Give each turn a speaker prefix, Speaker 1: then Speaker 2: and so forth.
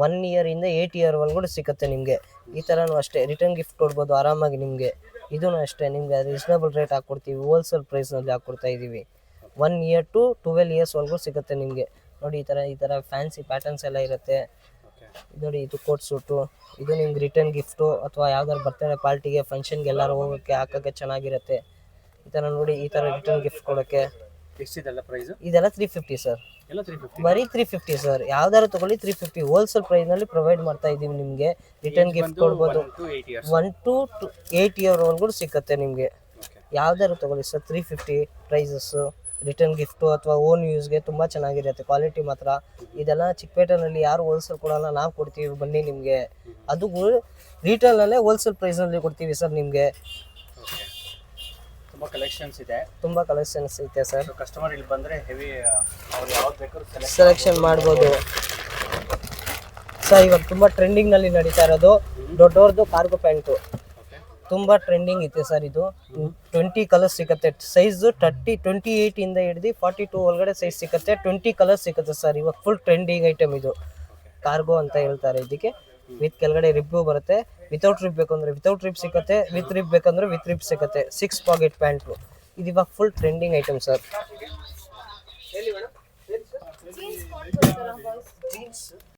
Speaker 1: 1 ಇಯರಿಂದ 8 ಇಯರ್ವರೆಗೂ ಸಿಗುತ್ತೆ ನಿಮಗೆ. ಈ ಥರನೂ ಅಷ್ಟೇ ರಿಟರ್ನ್ ಗಿಫ್ಟ್ ಕೊಡ್ಬೋದು ಆರಾಮಾಗಿ ನಿಮಗೆ. ಇದೂ ಅಷ್ಟೇ ನಿಮಗೆ ರೀಸನಬಲ್ ರೇಟ್ ಹಾಕ್ಕೊಡ್ತೀವಿ, ಹೋಲ್ಸೇಲ್ ಪ್ರೈಸ್ನಲ್ಲಿ ಹಾಕ್ಕೊಡ್ತಾ ಇದ್ದೀವಿ. 1 ಇಯರ್ ಟು 12 ಇಯರ್ಸ್ವರೆಗೂ ಸಿಗುತ್ತೆ ನಿಮಗೆ. ನೋಡಿ ಈ ಥರ ಫ್ಯಾನ್ಸಿ ಪ್ಯಾಟರ್ನ್ಸ್ ಎಲ್ಲ ಇರುತ್ತೆ ನೋಡಿ. ಇದು ಕೋಟ್ ಸೂಟು, ಇದು ನಿಮ್ಗೆ ರಿಟರ್ನ್ ಗಿಫ್ಟು ಅಥವಾ ಯಾವ್ದಾದ್ರು ಬರ್ತ್ಡೇ ಪಾರ್ಟಿಗೆ ಫಂಕ್ಷನ್ಗೆ ಎಲ್ಲರೂ ಹೋಗೋಕ್ಕೆ ಹಾಕೋಕ್ಕೆ ಚೆನ್ನಾಗಿರುತ್ತೆ. ಈ ಥರ ನೋಡಿ, ಈ ಥರ ರಿಟರ್ನ್ ಗಿಫ್ಟ್ ಕೊಡೋಕ್ಕೆ.
Speaker 2: ಎಷ್ಟಿದೆಲ್ಲ ಪ್ರೈಸು?
Speaker 1: ಇದೆಲ್ಲ 350 ಸರ್.
Speaker 2: ಎಲ್ಲ 350?
Speaker 1: ಬರೀ 350 ಸರ್. ಯಾವ್ದಾದ್ರು ತಗೊಳ್ಳಿ 350 ಹೋಲ್ಸೇಲ್ ಪ್ರೈಸ್ನಲ್ಲಿ ಪ್ರೊವೈಡ್ ಮಾಡ್ತಾ ಇದ್ದೀವಿ ನಿಮಗೆ. ರಿಟರ್ನ್ ಗಿಫ್ಟ್ ಕೊಡ್ಬೋದು. 1 to 8 ಇಯರ್ವರೆಗೂ ಸಿಗುತ್ತೆ ನಿಮಗೆ. ಯಾವ್ದಾದ್ರು ತಗೊಳ್ಳಿ ಸರ್, 350 ಪ್ರೈಸಸ್ಸು. ರಿಟರ್ನ್ ಗಿಫ್ಟು ಅಥವಾ ಓನ್ ಯೂಸ್ಗೆ ತುಂಬ ಚೆನ್ನಾಗಿರುತ್ತೆ, ಕ್ವಾಲಿಟಿ ಮಾತ್ರ. ಇದೆಲ್ಲ ಚಿಕ್ಕಪೇಟೆನಲ್ಲಿ ಯಾರು ಹೋಲ್ಸೇಲ್ ಕೊಡೋಲ್ಲ, ನಾವು ಕೊಡ್ತೀವಿ, ಬನ್ನಿ ನಿಮಗೆ. ಅದು ರೀಟೇಲ್ನಲ್ಲೇ ಹೋಲ್ಸೇಲ್ ಪ್ರೈಸ್ನಲ್ಲಿ ಕೊಡ್ತೀವಿ ಸರ್ ನಿಮಗೆ.
Speaker 2: ತುಂಬ ಕಲೆಕ್ಷನ್ಸ್ ಇದೆ,
Speaker 1: ತುಂಬ ಕಲೆಕ್ಷನ್ಸ್ ಐತೆ ಸರ್.
Speaker 2: ಕಸ್ಟಮರ್ ಇಲ್ಲಿ ಬಂದರೆ ಹೆವಿ ಅವ್ರು ಯಾವ್ದು ಬೇಕಾದ್ರೂ
Speaker 1: ಸೆಲೆಕ್ಷನ್ ಮಾಡ್ಬೋದು ಸರ್. ಇವಾಗ ತುಂಬ ಟ್ರೆಂಡಿಂಗ್ನಲ್ಲಿ ನಡೀತಾ ಇರೋದು ದೊಡ್ಡವ್ರದ್ದು ಕಾರ್ಗೋ ಪ್ಯಾಂಟು ತುಂಬ ಟ್ರೆಂಡಿಂಗ್ ಇದೆ ಸರ್. ಇದು 20 ಕಲರ್ಸ್ ಸಿಗುತ್ತೆ. ಸೈಜು 28 ಇಂದ ಹಿಡಿದು 42 ಒಳಗಡೆ ಸೈಜ್ ಸಿಗುತ್ತೆ. 20 ಕಲರ್ಸ್ ಸಿಗುತ್ತೆ ಸರ್. ಇವಾಗ ಫುಲ್ ಟ್ರೆಂಡಿಂಗ್ ಐಟಮ್ ಇದು. ಕಾರ್ಗೋ ಅಂತ ಹೇಳ್ತಾರೆ ಇದಕ್ಕೆ. ವಿತ್ ಕೆಳಗಡೆ ರಿಬ್ಬು ಬರುತ್ತೆ. ವಿತೌಟ್ ರಿಬ್ ಬೇಕಂದ್ರೆ ವಿತೌಟ್ ರಿಬ್ ಸಿಗುತ್ತೆ, ವಿತ್ ರಿಬ್ ಬೇಕಂದ್ರೆ ವಿತ್ ರಿಬ್ ಸಿಗುತ್ತೆ. 6 ಪಾಕೆಟ್ ಪ್ಯಾಂಟು ಇದು ಇವಾಗ ಫುಲ್ ಟ್ರೆಂಡಿಂಗ್ ಐಟಮ್ ಸರ್.